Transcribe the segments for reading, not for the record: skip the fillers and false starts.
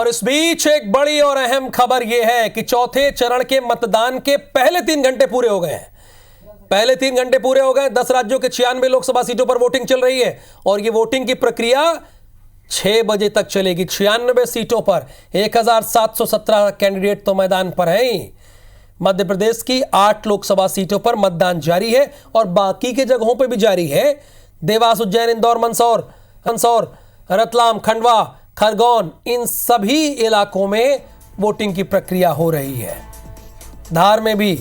और इस बीच एक बड़ी और अहम खबर यह है कि चौथे चरण के मतदान के पहले 3 घंटे पूरे हो गए हैं। पहले 3 घंटे पूरे हो गए। 10 राज्यों के 96 लोकसभा सीटों पर वोटिंग चल रही है और ये वोटिंग की प्रक्रिया 6 बजे तक चलेगी। 96 सीटों पर 1717 कैंडिडेट तो मैदान पर हैं ही। मध्य प्रदेश की 8 लोकसभा सीटों पर मतदान जारी है और बाकी के जगहों पर भी जारी है। देवास, उज्जैन, इंदौर, मंदसौर, रतलाम, खंडवा, खरगोन, इन सभी इलाकों में वोटिंग की प्रक्रिया हो रही है। धार में भी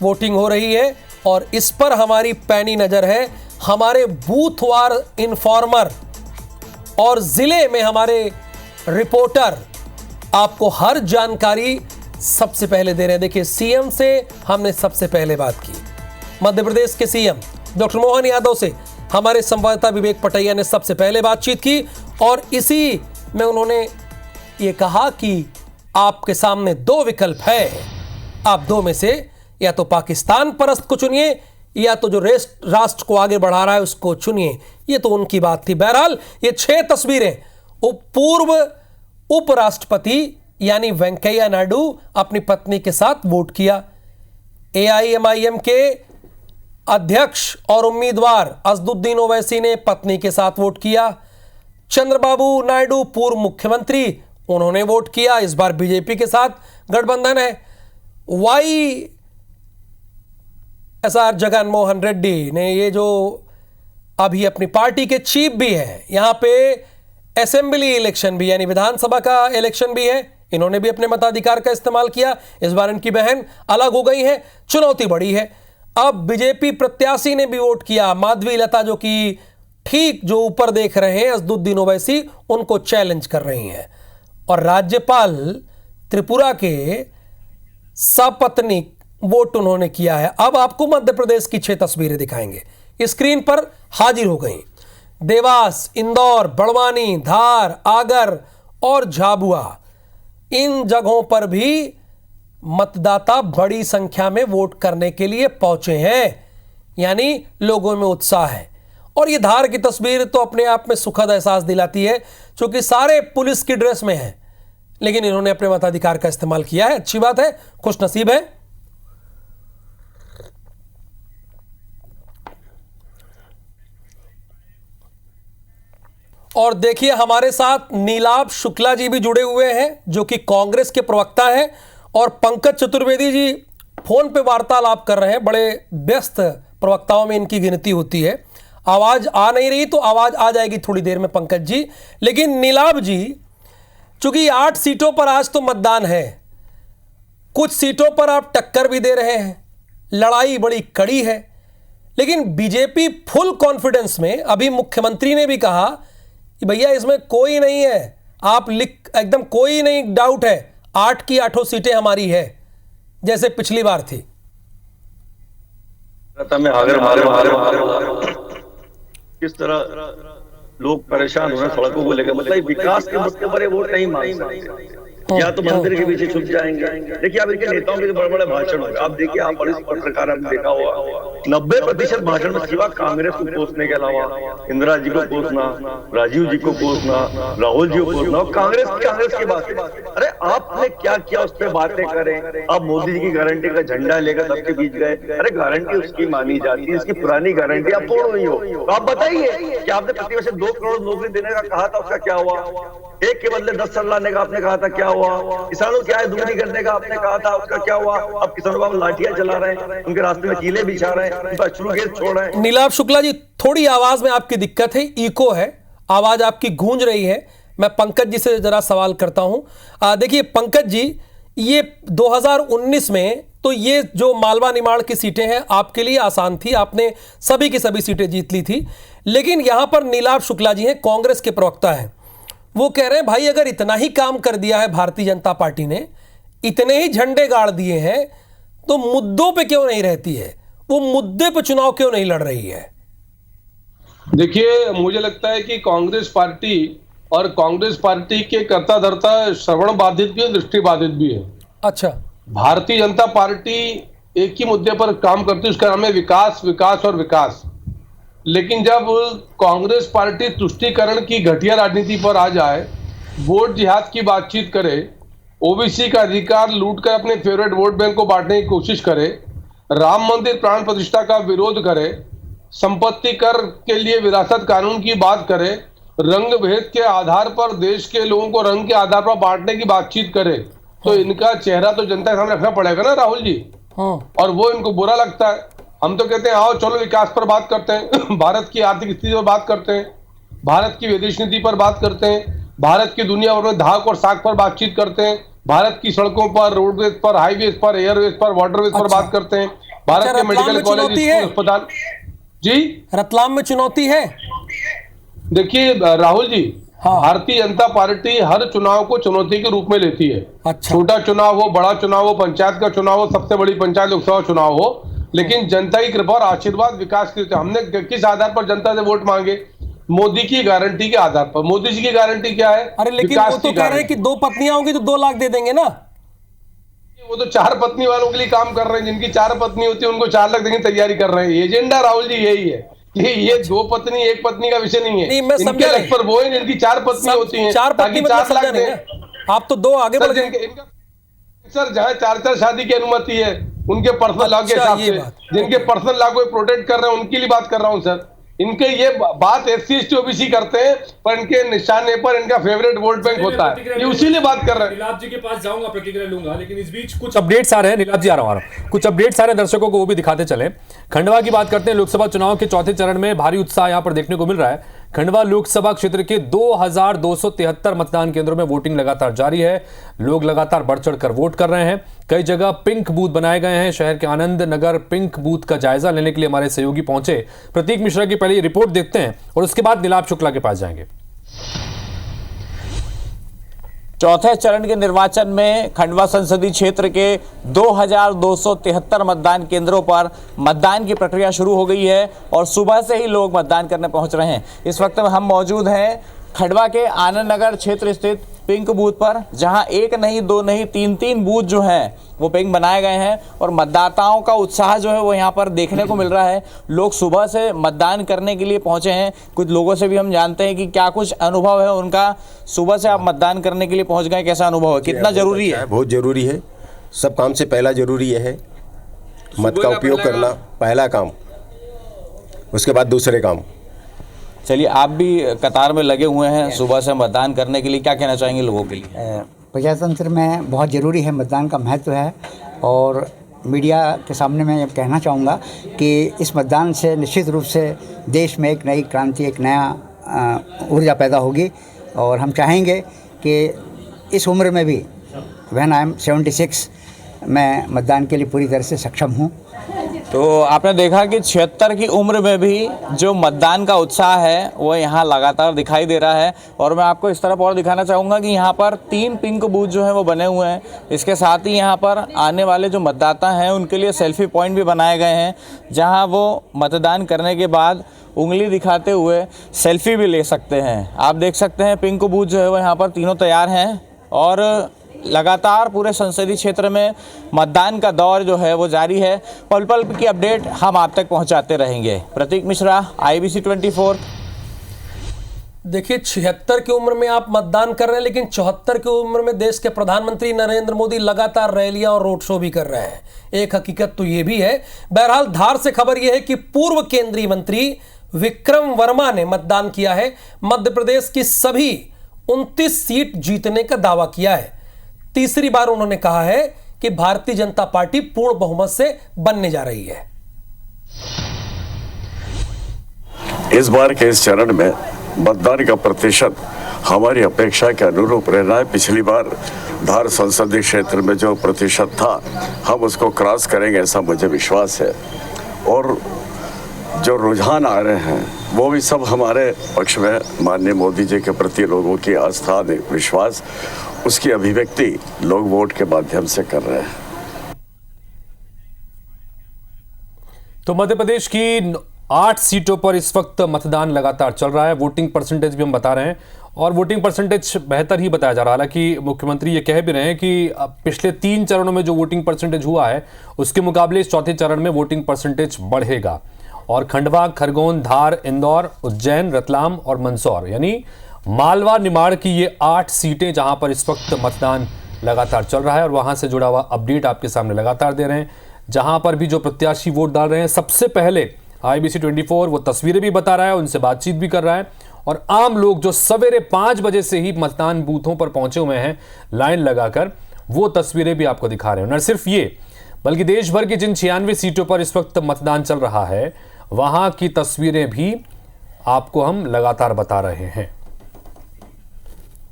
वोटिंग हो रही है और इस पर हमारी पैनी नजर है। हमारे बूथवार इन्फॉर्मर और जिले में हमारे रिपोर्टर आपको हर जानकारी सबसे पहले दे रहे हैं। देखिए, सीएम से हमने सबसे पहले बात की। मध्य प्रदेश के सीएम डॉक्टर मोहन यादव से हमारे संवाददाता विवेक पटैया ने सबसे पहले बातचीत की और इसी में उन्होंने ये कहा कि आपके सामने 2 विकल्प है। आप 2 में से या तो पाकिस्तान परस्त को चुनिए या तो जो राष्ट्र को आगे बढ़ा रहा है उसको चुनिए। ये तो उनकी बात थी। बहरहाल ये 6 तस्वीरें पूर्व उपराष्ट्रपति यानी वेंकैया नायडू अपनी पत्नी के साथ वोट किया। एआईएमआईएम के अध्यक्ष और उम्मीदवार असदुद्दीन ओवैसी ने पत्नी के साथ वोट किया। चंद्रबाबू नायडू पूर्व मुख्यमंत्री, उन्होंने वोट किया। इस बार बीजेपी के साथ गठबंधन है। वाईएसआर जगनमोहन रेड्डी ने, ये जो अभी अपनी पार्टी के चीफ भी हैं, यहां पे असेंबली इलेक्शन भी यानी विधानसभा का इलेक्शन भी है, इन्होंने भी अपने मताधिकार का इस्तेमाल किया। इस बार इनकी बहन अलग हो गई है। चुनौती बड़ी है। अब बीजेपी प्रत्याशी ने भी वोट किया। माधवी लता, जो कि ठीक जो ऊपर देख रहे हैं असदुद्दीन ओवैसी, उनको चैलेंज कर रही हैं। और राज्यपाल त्रिपुरा के सपत्नीक वोट उन्होंने किया है। अब आपको मध्य प्रदेश की 6 तस्वीरें दिखाएंगे। स्क्रीन पर हाजिर हो गई। देवास, इंदौर, बड़वानी, धार, आगर और झाबुआ, इन जगहों पर भी मतदाता बड़ी संख्या में वोट करने के लिए पहुंचे हैं, यानी लोगों में उत्साह है। और ये धार की तस्वीर तो अपने आप में सुखद एहसास दिलाती है, क्योंकि सारे पुलिस की ड्रेस में हैं, लेकिन इन्होंने अपने मताधिकार का इस्तेमाल किया है। अच्छी बात है, खुश नसीब है। और देखिए, हमारे साथ नीलाभ शुक्ला जी भी जुड़े हुए हैं, जो कि कांग्रेस के प्रवक्ता हैं, और पंकज चतुर्वेदी जी फोन पे वार्तालाप कर रहे हैं। बड़े व्यस्त प्रवक्ताओं में इनकी गिनती होती है। आवाज आ नहीं रही तो आवाज आ जाएगी थोड़ी देर में पंकज जी। लेकिन नीलाभ जी, चूंकि 8 सीटों पर आज तो मतदान है, कुछ सीटों पर आप टक्कर भी दे रहे हैं, लड़ाई बड़ी कड़ी है, लेकिन बीजेपी फुल कॉन्फिडेंस में। अभी मुख्यमंत्री ने भी कहा कि भैया इसमें कोई नहीं है, आप लिख एकदम कोई नहीं डाउट है, 8 की 8 सीटें हमारी है, जैसे पिछली बार थी। किस तरह लोग परेशान हो रहे हैं सड़कों को लेकर, मतलब विकास के मुद्दे पर वोट नहीं मांग सकते, या तो मंदिर के पीछे छुप जाएंगे। देखिए, अब इनके नेताओं के बड़े बड़े भाषण होंगे। आप देखिए, आप बड़े पत्रकार आपने देखा होगा, 90% भाषण में सिवा कांग्रेस को कोसने के अलावा इंदिरा जी को कोसना, राजीव जी को कोसना, राहुल जी को कोसना, कांग्रेस की बात। अरे आपने क्या किया उस पर बातें करें। आप मोदी जी की गारंटी का झंडा लेकर सबके बीच गए। अरे गारंटी उसकी मानी जाती है, इसकी पुरानी गारंटी आप तोड़ रही हो। तो आप बताइए कि आपने प्रति वर्ष 2 करोड़ नौकरी देने का कहा था, उसका क्या हुआ? 1 के बदले 10 साल लाने का आपने कहा था, क्या हुआ? किसानों की आय दुगनी करने का आपने कहा था, उसका क्या हुआ? अब किसानों पर लाठियां चला रहे हैं, उनके रास्ते में कीले बिछा रहे हैं, उनका अश्रु गैस छोड़ रहे हैं। नीलाभ शुक्ला जी, थोड़ी आवाज में आपकी दिक्कत है, इको है, आवाज आपकी गूंज रही है। मैं पंकज जी से जरा सवाल करता हूं। देखिए पंकज जी, ये 2019 में तो ये जो मालवा निमाड़ की सीटें हैं आपके लिए आसान थी, आपने सभी की सभी सीटें जीत ली थी। लेकिन यहां पर नीलाभ शुक्ला जी हैं, कांग्रेस के प्रवक्ता हैं, वो कह रहे हैं भाई अगर इतना ही काम कर दिया है भारतीय जनता पार्टी ने, इतने ही झंडे गाड़ दिए हैं, तो मुद्दों पे क्यों नहीं रहती है, वो मुद्दे पे चुनाव क्यों नहीं लड़ रही है? देखिए, मुझे लगता है कि कांग्रेस पार्टी और कांग्रेस पार्टी के कर्ता धर्ता श्रवण बाधित भी है, दृष्टि बाधित भी है। अच्छा, भारतीय जनता पार्टी एक ही मुद्दे पर काम करती है, उसका नाम है विकास, विकास और विकास। लेकिन जब कांग्रेस पार्टी तुष्टीकरण की घटिया राजनीति पर आ जाए वोट जिहाद की बातचीत करे, ओबीसी का अधिकार लूट कर अपने फेवरेट वोट बैंक को बांटने की कोशिश करे, राम मंदिर प्राण प्रतिष्ठा का विरोध करे, संपत्ति कर के लिए विरासत कानून की बात करे, रंग भेद के आधार पर देश के लोगों को रंग के आधार पर बांटने की बातचीत करे, तो इनका चेहरा तो जनता के सामने रखना पड़ेगा ना राहुल जी। और वो इनको बुरा लगता है। हम तो कहते हैं आओ चलो विकास पर बात करते हैं, भारत की आर्थिक स्थिति पर बात करते हैं, भारत की विदेश नीति पर बात करते हैं, भारत की दुनिया भर में धाक और साख पर बातचीत करते हैं, भारत की सड़कों पर, रोडवेज पर, हाईवेज पर, एयरवेज पर, वाटरवेज पर बात करते हैं, भारत के मेडिकल कॉलेज, अस्पताल। जी, रतलाम में चुनौती है। देखिए राहुल जी, भारतीय जनता पार्टी हर चुनाव को चुनौती के रूप में लेती है। अच्छा। छोटा चुनाव हो, बड़ा चुनाव हो, पंचायत का चुनाव हो, सबसे बड़ी पंचायत लोकसभा चुनाव हो, लेकिन जनता की कृपा और आशीर्वाद विकास के हमने किस आधार पर जनता से वोट मांगे? मोदी की गारंटी के आधार पर। मोदी जी की गारंटी क्या है? अरे लेकिन वो तो कह रहे हैं कि 2 पत्नियां होंगी तो 2 लाख दे देंगे ना। वो तो 4 पत्नी वालों के लिए काम कर रहे हैं, जिनकी 4 पत्नी होती है उनको 4 लाख देने की तैयारी कर रहे हैं। एजेंडा राहुल जी यही है कि ये 2 पत्नी 1 पत्नी का विषय नहीं है। नहीं, मैं समझ इनके लक्ष्य पर वो है, इनकी 4 पत्नी होती हैं, 4 पत्नी मतलब 4 लाख समझा नहीं। आप तो 2 आगे बढ़ गए सर। जहाँ 4 शादी की अनुमति है उनके पर्सनल लॉ के हिसाब से, जिनके पर्सनल लॉ को प्रोटेक्ट कर रहे हैं उनके लिए बात कर रहा हूँ सर। इनके ये बात SC ST OBC करते हैं, पर इनके निशाने पर इनका फेवरेट वोट बैंक होता है, ये उसी लिए बात कर रहे हैं। नीलाभ जी के पास जाऊंगा, प्रतिक्रिया लूंगा, लेकिन इस बीच कुछ अपडेट्स आ रहे हैं। नीलाभ जी आ रहा हूं, कुछ अपडेट्स आ रहे हैं दर्शकों को, वो भी दिखाते चले। खंडवा की बात करते हैं। लोकसभा चुनाव के चौथे चरण में भारी उत्साह यहां पर देखने को मिल रहा है। खंडवा लोकसभा क्षेत्र के 2273 मतदान केंद्रों में वोटिंग लगातार जारी है। लोग लगातार बढ़ चढ़कर वोट कर रहे हैं। कई जगह पिंक बूथ बनाए गए हैं। शहर के आनंद नगर पिंक बूथ का जायजा लेने के लिए हमारे सहयोगी पहुंचे। प्रतीक मिश्रा की पहले रिपोर्ट देखते हैं और उसके बाद नीलाभ शुक्ला के पास जाएंगे। चौथे चरण के निर्वाचन में खंडवा संसदीय क्षेत्र के 2273 मतदान केंद्रों पर मतदान की प्रक्रिया शुरू हो गई है और सुबह से ही लोग मतदान करने पहुंच रहे हैं। इस वक्त हम मौजूद हैं खंडवा के आनंद नगर क्षेत्र स्थित पिंक बूथ पर, जहां 1 नहीं 2 नहीं 3 बूथ जो हैं वो पिंक बनाए गए हैं और मतदाताओं का उत्साह जो है वो यहाँ पर देखने को मिल रहा है। लोग सुबह से मतदान करने के लिए पहुंचे हैं। कुछ लोगों से भी हम जानते हैं कि क्या कुछ अनुभव है उनका। सुबह से आप मतदान करने के लिए पहुंच गए, कैसा अनुभव है, कितना जरूरी है? बहुत जरूरी है। सब काम से पहला जरूरी है मत का उपयोग करना, पहला काम, उसके बाद दूसरे काम। चलिए, आप भी कतार में लगे हुए हैं सुबह से मतदान करने के लिए, क्या कहना चाहेंगे लोगों के लिए? प्रजातंत्र में बहुत ज़रूरी है, मतदान का महत्व है। और मीडिया के सामने मैं कहना चाहूँगा कि इस मतदान से निश्चित रूप से देश में एक नई क्रांति, एक नया ऊर्जा पैदा होगी। और हम चाहेंगे कि इस उम्र में भी, व्हेन आई एम 76, मैं मतदान के लिए पूरी तरह से सक्षम हूँ। तो आपने देखा कि 76 की उम्र में भी जो मतदान का उत्साह है वो यहाँ लगातार दिखाई दे रहा है। और मैं आपको इस तरफ और दिखाना चाहूँगा कि यहाँ पर 3 पिंक बूथ जो हैं वो बने हुए हैं। इसके साथ ही यहाँ पर आने वाले जो मतदाता हैं उनके लिए सेल्फी पॉइंट भी बनाए गए हैं, जहाँ वो मतदान करने के बाद उंगली दिखाते हुए सेल्फी भी ले सकते हैं। आप देख सकते हैं पिंक बूथ जो है वो यहाँ पर तीनों तैयार हैं और लगातार पूरे संसदीय क्षेत्र में मतदान का दौर जो है वो जारी है। पल पल की अपडेट हम आप तक पहुंचाते रहेंगे। प्रतीक मिश्रा, IBC 24। देखिए, 76 की उम्र में आप मतदान कर रहे हैं, लेकिन 74 की उम्र में देश के प्रधानमंत्री नरेंद्र मोदी लगातार रैलियां और रोड शो भी कर रहे हैं। एक हकीकत तो यह भी है। बहरहाल, धार से खबर यह है कि पूर्व केंद्रीय मंत्री विक्रम वर्मा ने मतदान किया है। मध्य प्रदेश की सभी 29 सीट जीतने का दावा किया है। तीसरी बार उन्होंने कहा है कि भारतीय जनता पार्टी पूर्ण बहुमत से बनने जा रही है। इस बार के इस चरण में मतदान का प्रतिशत हमारी अपेक्षा के अनुरूप रह रहा है। पिछली बार धार संसदीय क्षेत्र में जो प्रतिशत था, हम उसको क्रॉस करेंगे ऐसा मुझे विश्वास है। और जो रुझान आ रहे हैं वो भी सब हमारे पक्ष में। माननीय मोदी जी के प्रति लोगों की आस्था, विश्वास, उसकी अभिव्यक्ति लोग वोट के माध्यम से कर रहे हैं। तो मध्य प्रदेश की 8 सीटों पर इस वक्त मतदान लगातार चल रहा है। वोटिंग परसेंटेज भी हम बता रहे हैं और वोटिंग परसेंटेज बेहतर ही बताया जा रहा है। हालांकि मुख्यमंत्री ये कह भी रहे हैं कि पिछले 3 चरणों में जो वोटिंग परसेंटेज हुआ है उसके मुकाबले इस चौथे चरण में वोटिंग परसेंटेज बढ़ेगा। और खंडवा, खरगोन, धार, इंदौर, उज्जैन, रतलाम और मंदसौर यानी मालवा निमाड़ की ये 8 सीटें जहां पर इस वक्त मतदान लगातार चल रहा है और वहां से जुड़ा हुआ अपडेट आपके सामने लगातार दे रहे हैं। जहां पर भी जो प्रत्याशी वोट डाल रहे हैं, सबसे पहले IBC 24 वो तस्वीरें भी बता रहा है, उनसे बातचीत भी कर रहा है और आम लोग जो सवेरे 5 बजे से ही मतदान बूथों पर पहुंचे हुए हैं लाइन लगाकर, वो तस्वीरें भी आपको दिखा रहे हैं। न सिर्फ ये, बल्कि देश भर की जिन 96 सीटों पर इस वक्त मतदान चल रहा है वहां की तस्वीरें भी आपको हम लगातार बता रहे हैं।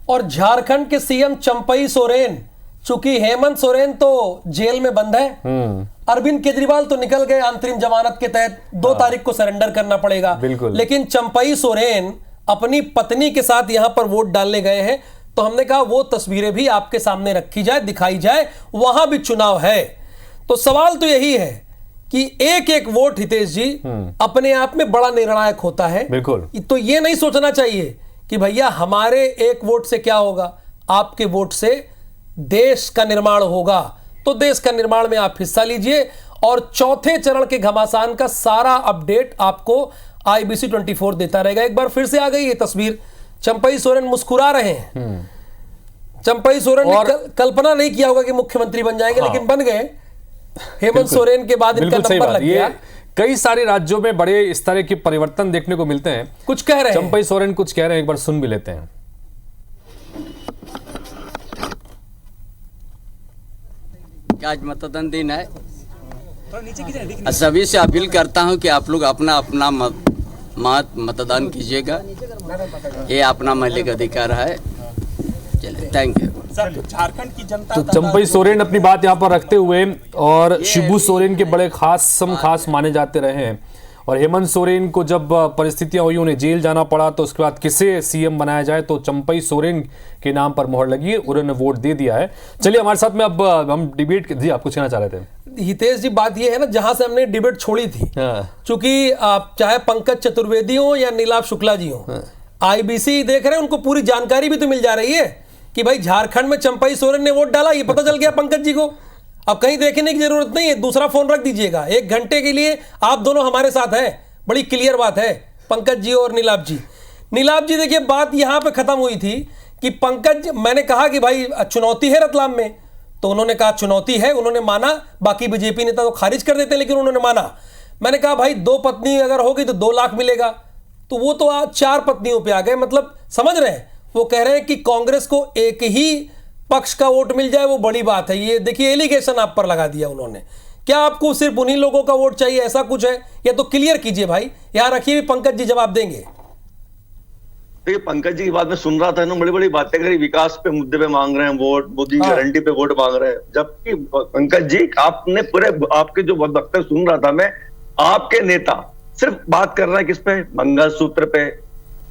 और झारखंड के सीएम चंपई सोरेन, चूंकि हेमंत सोरेन तो जेल में बंद है, अरविंद केजरीवाल तो निकल गए अंतरिम जमानत के तहत, 2 तारीख को सरेंडर करना पड़ेगा, लेकिन चंपई सोरेन अपनी पत्नी के साथ यहां पर वोट डालने गए हैं। तो हमने कहा वो तस्वीरें भी आपके सामने रखी जाए, दिखाई जाए, वहां भी चुनाव है। तो सवाल तो यही है कि एक एक वोट हितेश जी अपने आप में बड़ा निर्णायक होता है। बिल्कुल। तो ये नहीं सोचना चाहिए कि भैया हमारे एक वोट से क्या होगा, आपके वोट से देश का निर्माण होगा। तो देश का निर्माण में आप हिस्सा लीजिए और चौथे चरण के घमासान का सारा अपडेट आपको IBC 24 देता रहेगा। एक बार फिर से आ गई ये तस्वीर, चंपई सोरेन मुस्कुरा रहे हैं। चंपई सोरेन ने कल्पना नहीं किया होगा कि मुख्यमंत्री बन जाएंगे, लेकिन बन गए। हेमंत सोरेन के बाद इनका नंबर लग गया। कई सारे राज्यों में बड़े इस तरह के परिवर्तन देखने को मिलते हैं। कुछ कह रहे हैं चंपई सोरेन, कुछ कह रहे हैं, एक बार सुन भी लेते हैं। आज मतदान दिन है, सभी से अपील करता हूं कि आप लोग अपना अपना मतदान कीजिएगा, ये अपना मौलिक अधिकार है। चलिए, थैंक यू। झारखंड की जनता तो चंपई सोरेन अपनी बात यहां पर रखते हुए, और शिबू सोरेन के बड़े खास माने जाते रहे हैं। और हेमंत सोरेन को जब परिस्थितियां हुई, उन्हें जेल जाना पड़ा, तो उसके बाद किसे सीएम बनाया जाए, तो चंपई सोरेन के नाम पर मोहर लगी है, उन्होंने वोट दे दिया है। चलिए हमारे साथ में अब हम डिबेट, जी आप कुछ कहना चाह रहे थे। हितेश जी, बात यह है ना, जहां से हमने डिबेट छोड़ी थी, चूंकि आप चाहे पंकज चतुर्वेदी हो या नीलाभ शुक्ला जी हो, IBC देख रहे हैं, उनको पूरी जानकारी भी तो मिल जा रही है कि भाई झारखंड में चंपई सोरेन ने वोट डाला, ये पता चल गया पंकज जी को। अब कहीं देखने की जरूरत नहीं है, दूसरा फोन रख दीजिएगा, 1 घंटे के लिए आप दोनों हमारे साथ हैं। बड़ी क्लियर बात है, पंकज जी और नीलाभ जी। नीलाभ जी देखिए, बात यहां पे खत्म हुई थी कि पंकज, मैंने कहा कि भाई चुनौती है रतलाम में, तो उन्होंने कहा चुनौती है, उन्होंने माना। बाकी बीजेपी नेता तो खारिज कर देते, लेकिन उन्होंने माना। मैंने कहा भाई 2 पत्नी अगर होगी तो 2 लाख मिलेगा, तो वो तो आज 4 पत्नियों पे आ गए। मतलब समझ रहे हैं, वो कह रहे हैं कि कांग्रेस को एक ही पक्ष का वोट मिल जाए वो बड़ी बात है। ये देखिए एलिगेशन आप पर लगा दिया उन्होंने। क्या आपको सिर्फ उन्हीं लोगों का वोट चाहिए, ऐसा कुछ है? या तो क्लियर कीजिए भाई, यहां रखिए, पंकज जी जवाब देंगे। देखिए, पंकज जी की बात में सुन रहा था ना, बड़ी बड़ी बातें करी, विकास पे मुद्दे पे मांग रहे हैं वोट, मोदी की गारंटी पे वोट मांग रहे हैं। जबकि पंकज जी, आपने पूरे आपके जो वक्तव्य सुन रहा था मैं, आपके नेता सिर्फ बात कर रहे हैं किस पे, मंगलसूत्र पे,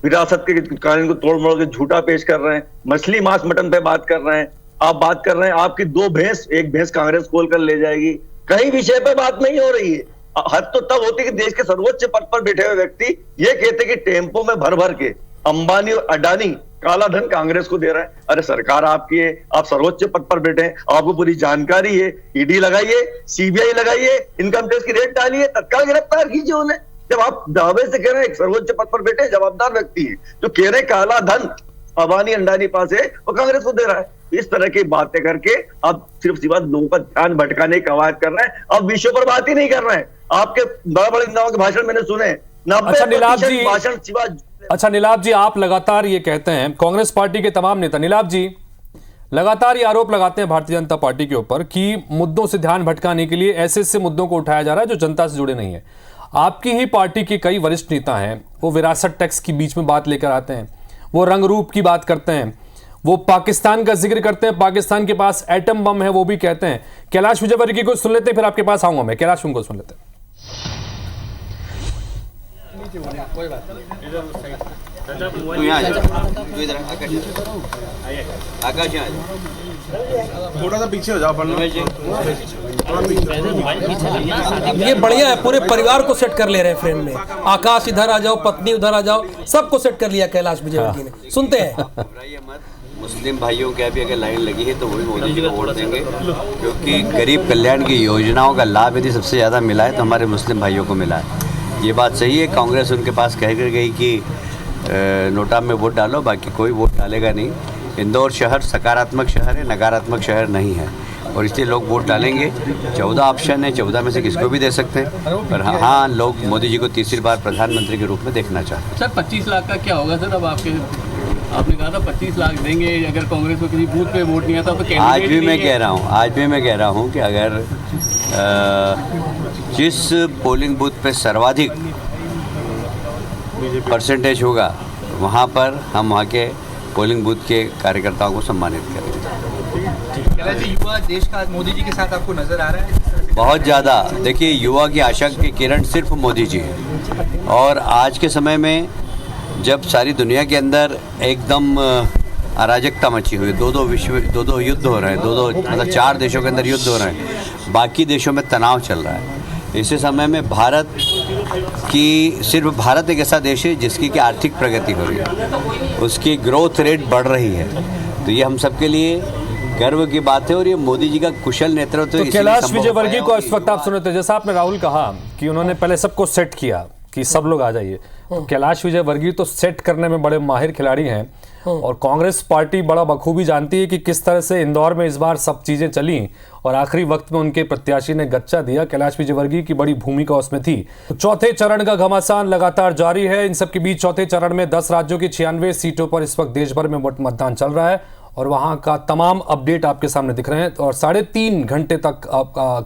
विरासत के कानून को तोड़ मोड़ के झूठा पेश कर रहे हैं, मछली मांस मटन पे बात कर रहे हैं। आप बात कर रहे हैं आपकी 2 भैंस, एक भैंस कांग्रेस खोल कर ले जाएगी, कहीं विषय पे बात नहीं हो रही है। हद तो तब होती कि देश के सर्वोच्च पद पर बैठे हुए व्यक्ति ये कहते कि टेम्पो में भर भर के अंबानी और अडानी काला धन कांग्रेस को दे रहा है। अरे सरकार आपकी है, आप सर्वोच्च पद पर बैठे हैं, आपको पूरी जानकारी है। ईडी लगाइए, सीबीआई लगाइए, इनकम टैक्स की रेड डालिए, तत्काल गिरफ्तार कीजिए उन्हें। जब आप दावे से कह रहे हैं एक सर्वोच्च पद पर बैठे जवाबदार व्यक्ति है, जो कह रहे काला धन अबानी अंडानी पास है, वो कांग्रेस को दे रहा है। इस तरह की बातें करके आप सिर्फ सिवा लोगों का ध्यान भटकाने की कवायद कर रहे हैं। अब विषयों पर बात ही नहीं कर रहे हैं। आपके बड़े बड़े नेताओं के भाषण मैंने सुने, 90% भाषण सिवा। अच्छा नीलाभ जी, आप लगातार ये कहते हैं, कांग्रेस पार्टी के तमाम नेता नीलाभ जी लगातार ये आरोप लगाते हैं भारतीय जनता पार्टी के ऊपर कि मुद्दों से ध्यान भटकाने के लिए ऐसे ऐसे मुद्दों को उठाया जा रहा है जो जनता से जुड़े नहीं है। आपकी ही पार्टी के कई वरिष्ठ नेता हैं, वो विरासत टैक्स की बीच में बात लेकर आते हैं, वो रंग रूप की बात करते हैं, वो पाकिस्तान का जिक्र करते हैं, पाकिस्तान के पास एटम बम है वो भी कहते हैं। कैलाश विजयवर्गीय को सुन लेते हैं, फिर आपके पास आऊंगा मैं। कैलाश उनको सुन लेते हैं। थोड़ा सा पीछे हो जाओ। ये बढ़िया है, पूरे परिवार को सेट कर ले रहे हैं फ्रेम में। आकाश इधर आ जाओ, पत्नी उधर आ जाओ, सबको सेट कर लिया कैलाश विजयवर्गीय ने। सुनते हैं। मुस्लिम भाइयों के अभी अगर लाइन लगी है तो वही मोदी जी को वोट देंगे, क्योंकि गरीब कल्याण की योजनाओं का लाभ यदि सबसे ज़्यादा मिला है तो हमारे मुस्लिम भाइयों को मिला है। ये बात सही है। कांग्रेस उनके पास कह कर गई कि नोटा में वोट डालो, बाकी कोई वोट डालेगा नहीं। इंदौर शहर सकारात्मक शहर है, नकारात्मक शहर नहीं है, और इसलिए लोग वोट डालेंगे। 14 ऑप्शन है, 14 में से किसको भी दे सकते हैं, पर हाँ लोग मोदी जी को तीसरी बार प्रधानमंत्री के रूप में देखना चाहते हैं। सर 25 लाख का क्या होगा सर? अब आपने कहा था 25 लाख देंगे अगर कांग्रेस को किसी बूथ पे वोट नहीं आता तो। आज भी मैं कह रहा हूँ कि अगर जिस पोलिंग बूथ पे सर्वाधिक परसेंटेज होगा वहाँ पर हम वहाँ के पोलिंग बूथ के कार्यकर्ताओं को सम्मानित करेंगे। युवा देश का मोदी जी के साथ आपको नजर आ रहा है? बहुत ज़्यादा। देखिए, युवा की आशा की किरण सिर्फ मोदी जी है, और आज के समय में जब सारी दुनिया के अंदर एकदम अराजकता मची हुई, दो युद्ध हो रहे हैं, मतलब 4 देशों के अंदर युद्ध हो रहे हैं, बाकी देशों में तनाव चल रहा है। इसी समय में सिर्फ भारत एक ऐसा देश है जिसकी की आर्थिक प्रगति हो रही है, उसकी ग्रोथ रेट बढ़ रही है, तो ये हम सबके लिए गर्व की बात है। और ये मोदी जी का कुशल नेतृत्व। तो कैलाश विजयवर्गीय को इस वक्त आप सुन रहे थे, जैसा आपने राहुल कहा कि उन्होंने पहले सबको सेट किया कि सब लोग आ जाइए, तो कैलाश विजयवर्गीय तो सेट करने में बड़े माहिर खिलाड़ी हैं, और कांग्रेस पार्टी बड़ा बखूबी जानती है कि किस तरह से इंदौर में इस बार सब चीजें चली और आखिरी वक्त में उनके प्रत्याशी ने गच्चा दिया। कैलाश विजयवर्गीय की बड़ी भूमिका उसमें थी। तो चौथे चरण का घमासान लगातार जारी है। इन सब के बीच चौथे चरण में 10 राज्यों की 96 सीटों पर इस वक्त देश भर में मतदान चल रहा है, और वहां का तमाम अपडेट आपके सामने दिख रहे हैं। और 3.5 घंटे तक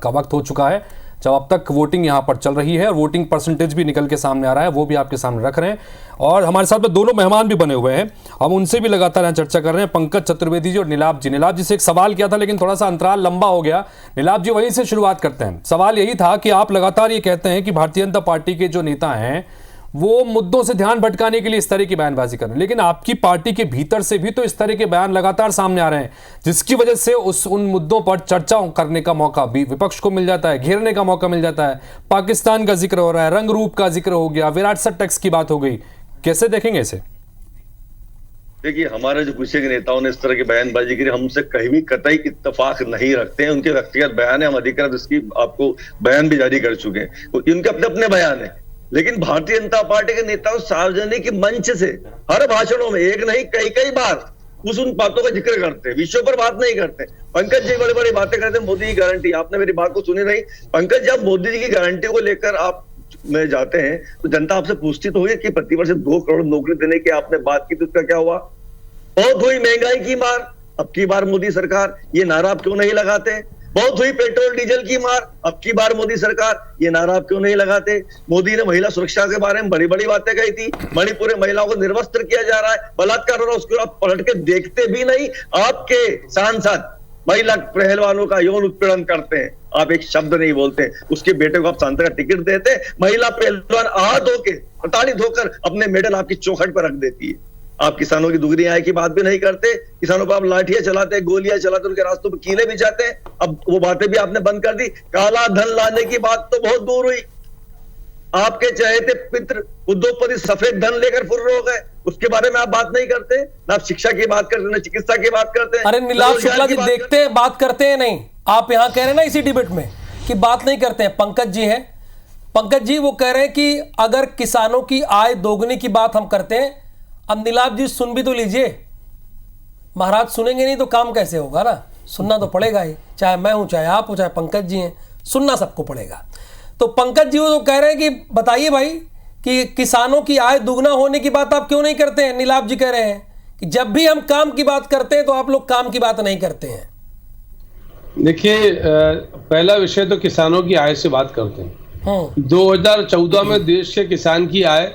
का वक्त हो चुका है जब अब तक वोटिंग यहां पर चल रही है, और वोटिंग परसेंटेज भी निकल के सामने आ रहा है, वो भी आपके सामने रख रहे हैं। और हमारे साथ में दोनों मेहमान भी बने हुए हैं, हम उनसे भी लगातार यहाँ चर्चा कर रहे हैं, पंकज चतुर्वेदी जी और नीलाभ जी से एक सवाल किया था लेकिन थोड़ा सा अंतराल लंबा हो गया। नीलाभ जी, वहीं से शुरुआत करते हैं। सवाल यही था कि आप लगातार ये कहते हैं कि भारतीय जनता पार्टी के जो नेता हैं वो मुद्दों से ध्यान भटकाने के लिए इस तरह की बयानबाजी कर रहे हैं, लेकिन आपकी पार्टी के भीतर से भी तो इस तरह के बयान लगातार सामने आ रहे हैं, जिसकी वजह से उन मुद्दों पर चर्चा करने का मौका भी विपक्ष को मिल जाता है, घेरने का मौका मिल जाता है। पाकिस्तान का जिक्र हो रहा है, रंग रूप का जिक्र हो गया, विरासत टैक्स की बात हो गई, कैसे देखेंगे इसे? देखिए, हमारे जो गुस्से के नेताओं ने इस तरह की बयानबाजी की, हमसे कहीं भी कतई इत्तेफाक नहीं रखते हैं। उनके व्यक्तिगत बयान है, हम अधिकृत इसकी आपको बयान भी जारी कर चुके हैं, उनके अपने अपने बयान है। लेकिन भारतीय जनता पार्टी के नेताओं सार्वजनिक मंच से हर भाषणों में एक नहीं कई बार उन बातों का जिक्र करते हैं, विषयों पर बात नहीं करते। पंकज जी बड़ी बड़ी बातें करते हैं, मोदी की गारंटी, आपने मेरी बात को सुनी नहीं। पंकज, जब मोदी जी की गारंटी को लेकर आप में जाते हैं तो जनता आपसे पूछती तो हुई कि प्रतिवर्ष 2 करोड़ नौकरी देने की आपने बात की, तो उसका क्या हुआ? बहुत हुई महंगाई की मार, अब की बार मोदी सरकार ये नारा आप क्यों नहीं लगाते? बहुत हुई पेट्रोल डीजल की मार, अब की बार मोदी सरकार ये नारा आप क्यों नहीं लगाते? मोदी ने महिला सुरक्षा के बारे में बड़ी बड़ी बातें कही थी, मणिपुर में महिलाओं को निर्वस्त्र किया जा रहा है, बलात्कार हो रहा है, उसको आप पलट के देखते भी नहीं। आपके सांसद महिला पहलवानों का यौन उत्पीड़न करते हैं, आप एक शब्द नहीं बोलते। उसके बेटे को आप सांसद का टिकट देते, महिला पहलवान आहत होकर प्रताड़ित होकर अपने मेडल आपकी चौखट पर रख देती है। आप किसानों की दुगनी आय की बात भी नहीं करते, किसानों पर आप लाठियां चलाते, गोलियां चलाते, उनके रास्तों पर कीले भी जाते हैं। अब वो बातें भी आपने बंद कर दी। काला धन लाने की बात तो बहुत दूर हुई, आपके चहेते पितृ उद्योगपति सफेद धन लेकर फुर्र हो गए, उसके बारे में आप बात नहीं करते। ना आप शिक्षा की बात करते, ना चिकित्सा की बात करते हैं। अरे नीलाभ शुक्ला जी, देखते हैं, बात करते हैं नहीं। आप यहाँ कह रहे हैं ना इसी डिबेट में कि बात नहीं करते हैं। पंकज जी हैं, पंकज जी वो कह रहे हैं कि अगर किसानों की आय दोगुनी की बात हम करते हैं। अब नीलाभ जी सुन भी तो लीजिए, महाराज सुनेंगे नहीं तो काम कैसे होगा ना, सुनना तो पड़ेगा ही, चाहे मैं हूं, चाहे आप हो, चाहे पंकज जी हैं, सुनना सबको पड़ेगा। तो पंकज जी वो तो कह रहे हैं कि बताइए भाई कि किसानों की आय दुगना होने की बात आप क्यों नहीं करते हैं? नीलाभ जी कह रहे हैं कि जब भी हम काम की बात करते हैं तो आप लोग काम की बात नहीं करते हैं। देखिए, पहला विषय तो किसानों की आय से बात करते हैं। 2014 में देश के किसान की आय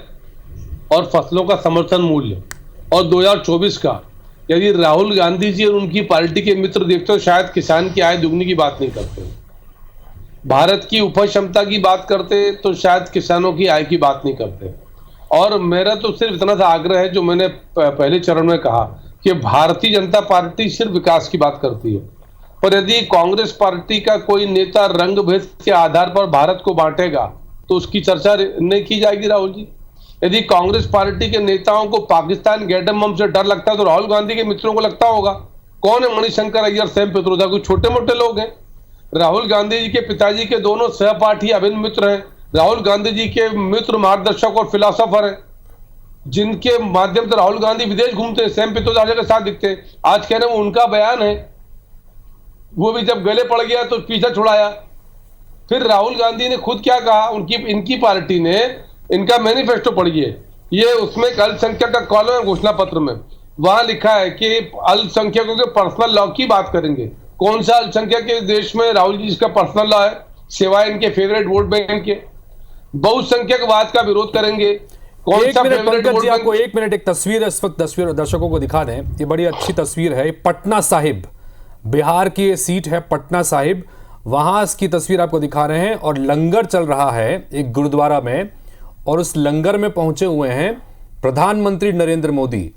और फसलों का समर्थन मूल्य और 2024 का यदि राहुल गांधी जी और उनकी पार्टी के मित्र देखते हो, शायद किसान की आय दुगनी की बात नहीं करते। भारत की उपज क्षमता की बात करते तो शायद किसानों की आय की बात नहीं करते। और मेरा तो सिर्फ इतना सा आग्रह है, जो मैंने पहले चरण में कहा कि भारतीय जनता पार्टी सिर्फ विकास की बात करती है, पर यदि कांग्रेस पार्टी का कोई नेता रंग भेद के आधार पर भारत को बांटेगा तो उसकी चर्चा नहीं की जाएगी। राहुल जी, यदि कांग्रेस पार्टी के नेताओं को पाकिस्तान गैंडम बम से डर लगता है तो राहुल गांधी के मित्रों को लगता होगा। कौन है मणिशंकर अय्यर, सैम पित्रोदा? कोई छोटे मोटे लोग हैं? राहुल गांधी जी के पिताजी के दोनों सहपाठी अभिन्न मित्र हैं। राहुल गांधी जी के मित्र, मार्गदर्शक और फिलोसोफर हैं। जिनके माध्यम से राहुल गांधी विदेश घूमते हैं, सैम पित्रोदा के साथ दिखते हैं, आज कह रहे हैं वो उनका बयान है, वो भी जब गले पड़ गया तो पीछा छुड़ाया। फिर राहुल गांधी ने खुद क्या कहा, इनकी पार्टी ने, इनका मैनिफेस्टो पढ़िए, ये उसमें अल्पसंख्यक का कॉलम है घोषणा पत्र में, वहां लिखा है कि अल्पसंख्यकों के पर्सनल लॉ की बात करेंगे। कौन सा अल्पसंख्यक के देश में राहुल जी जिसका पर्सनल लॉ है, सिवाय इनके फेवरेट वोट बैंक के? बहुसंख्यकवाद का विरोध करेंगे। कौन सा फेवरेट वोट बैंक? आपको एक मिनट, एक तस्वीर है, इस वक्त तस्वीर दर्शकों को दिखा दें, ये बड़ी अच्छी तस्वीर है, पटना साहिब, बिहार की ये सीट है पटना साहिब, वहां इसकी तस्वीर आपको दिखा रहे हैं, और लंगर चल रहा है एक गुरुद्वारा में, और उस लंगर में पहुंचे हुए हैं प्रधानमंत्री नरेंद्र मोदी,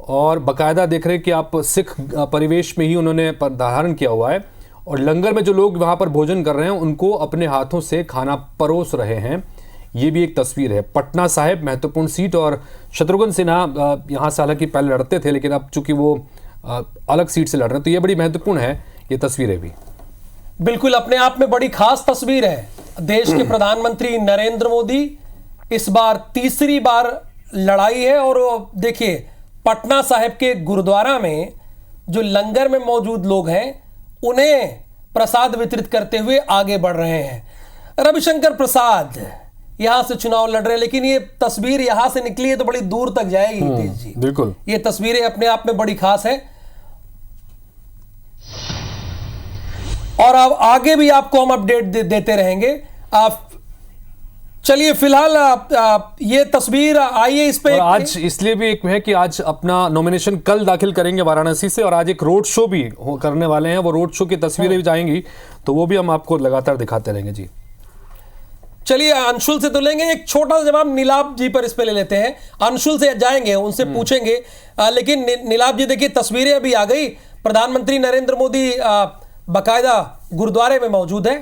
और बकायदा देख रहे हैं कि आप सिख परिवेश में ही उन्होंने धारण किया हुआ है, और लंगर में जो लोग वहां पर भोजन कर रहे हैं उनको अपने हाथों से खाना परोस रहे हैं। ये भी एक तस्वीर है। पटना साहिब महत्वपूर्ण सीट, और शत्रुघ्न सिन्हा यहाँ से हालांकि पहले लड़ते थे, लेकिन अब चूंकि वो अलग सीट से लड़ रहे हैं, तो ये बड़ी महत्वपूर्ण है ये तस्वीरें भी। बिल्कुल, अपने आप में बड़ी खास तस्वीर है। देश के प्रधानमंत्री नरेंद्र मोदी इस बार तीसरी बार लड़ाई है, और देखिए पटना साहिब के गुरुद्वारा में जो लंगर में मौजूद लोग हैं उन्हें प्रसाद वितरित करते हुए आगे बढ़ रहे हैं। रविशंकर प्रसाद यहां से चुनाव लड़ रहे हैं, लेकिन ये तस्वीर यहां से निकली है तो बड़ी दूर तक जाएगी हितेश जी। बिल्कुल, ये तस्वीरें अपने आप में बड़ी खास है, और अब आगे भी आपको हम अपडेट देते रहेंगे। आप चलिए फिलहाल ये तस्वीर आइए इस पे। आज इसलिए भी एक है कि आज अपना नॉमिनेशन कल दाखिल करेंगे वाराणसी से, और आज एक रोड शो भी करने वाले हैं, वो रोड शो की तस्वीरें भी जाएंगी, तो वो भी हम आपको लगातार दिखाते रहेंगे जी। चलिए अंशुल से तो लेंगे, एक छोटा सा जवाब नीलाभ जी पर इस पे ले लेते हैं। अंशुल से जाएंगे, उनसे पूछेंगे, लेकिन नीलाभ जी देखिए तस्वीरें अभी आ गई, प्रधानमंत्री नरेंद्र मोदी बाकायदा गुरुद्वारे में मौजूद है।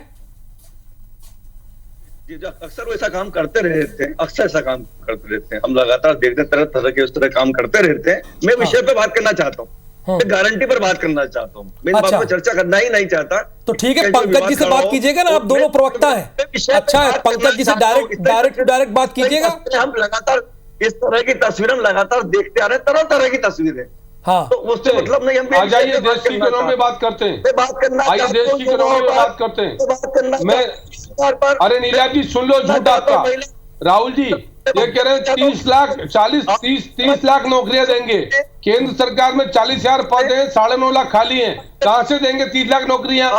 अक्सर वो ऐसा काम करते रहते हैं, अक्सर ऐसा काम करते रहते हैं, हम लगातार देखते तरह तरह के उस तरह काम करते रहते हैं। मैं विषय पे बात करना चाहता हूँ, मैं गारंटी पर बात करना चाहता हूँ, मैं इन बातों पर चर्चा करना ही नहीं चाहता। तो ठीक है, पंकज जी से बात कीजिएगा ना, आप दोनों प्रवक्ता हैं। अच्छा है, पंकज जी से डायरेक्ट बात कीजिएगा। हम लगातार इस तरह की तस्वीर हम लगातार देखते आ रहे हैं, तरह तरह की तस्वीरें। हाँ, तो उससे मतलब नहीं, हम आ जाइए देश की इकोनॉमी में बात करते हैं, बात करना, आइए देश की इकोनॉमी में बात करते हैं। मैं अरे नीलाभ जी सुन लो झूठ आपका, राहुल जी ये कह रहे हैं 30 लाख नौकरियां देंगे, केंद्र सरकार में 40,000 पद हैं, 9.5 लाख खाली हैं, कहां से देंगे 30 लाख नौकरियां?